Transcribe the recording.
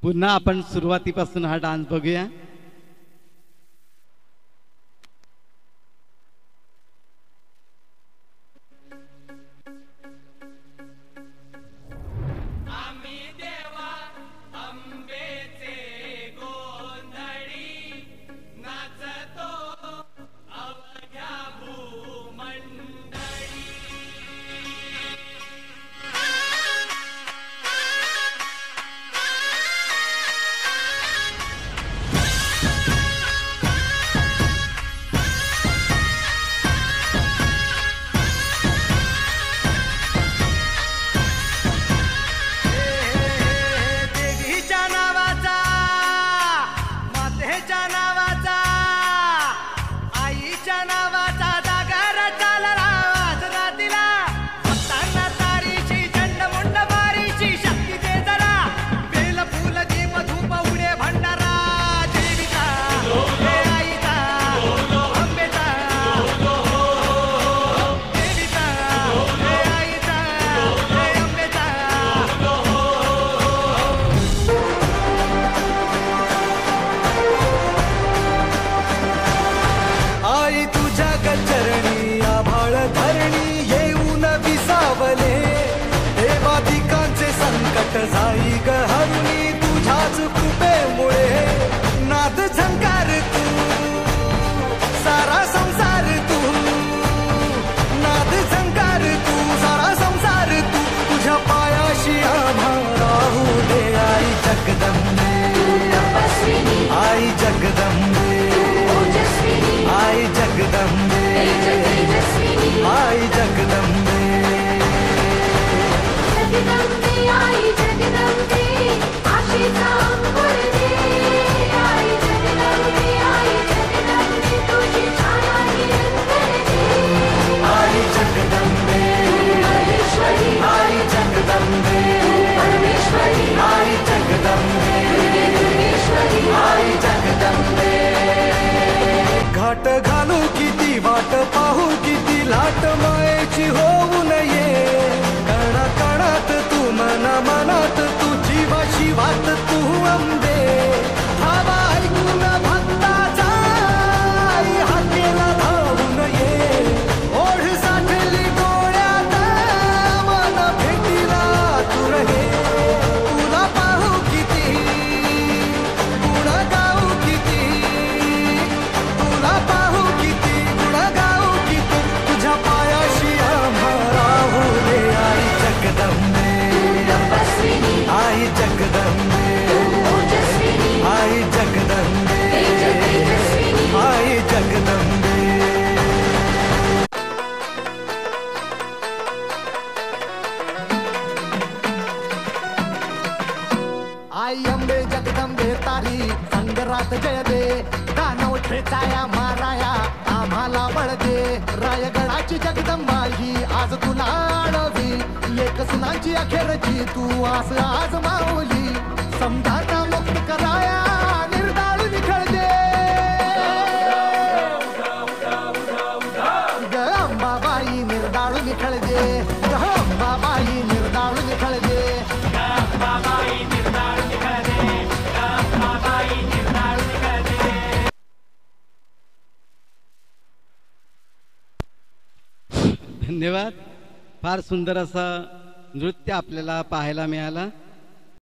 पुन्हा आपण सुरुवातीपासून हा डान्स बघूया. जाई ग हरुणी तुझ्याच कृपेमुळे नाद झंकार तू सारा संसार तू नाद झंकार तू सारा संसार तू तुझ्या पायाशी आम्हा राहू दे आई जगदंबे आई जगदंबे आई जगदंबे आई जगदंबे आई जगदंबे आशीचा अंबर दे आई जगदंबे तुझी छाया निरंतर दे आई जगदंबे महेश्वरी आई जगदंबे परमेश्वरी आई जगदंबे दुर्गेश्वरी आई जगदंबे घाट घालू किती वाट पाहू किती लाट मायेची होऊ नये कणा कणात तू मना मनात तू जीवा शिवात तू अंबे धावा ऐकून भक्ताचा आई हाकेला धावू नये ओढ साठली डोळ्यात मन भेटीला तू रहे तुला पाहू किती गुण गाऊ किती तुला पाहू किती गुण गाऊ किती तुझ्या पायाशी आम्हा राहू दे आई जगदंबे आई जगदंबे आई जगदंबे आई जगदंबे आई अंबे जगदंबे तारी संगरात जय दे दानव ठेचाया माराया आम्हाला बळ दे रायगडाची जगदंबा ही आज तुला आडवी एक सुनाची अखेरची तू आस आज माऊली समजाता मुक्त कराया निर्दाळ निखळ दे ग अंबाबाई निर्दाळ निखळ दे ग अंबाबाई निर्दाळ निखळ दे धन्यवाद. फार सुंदर असं नृत्य आपल्याला पाहायला मिळालं.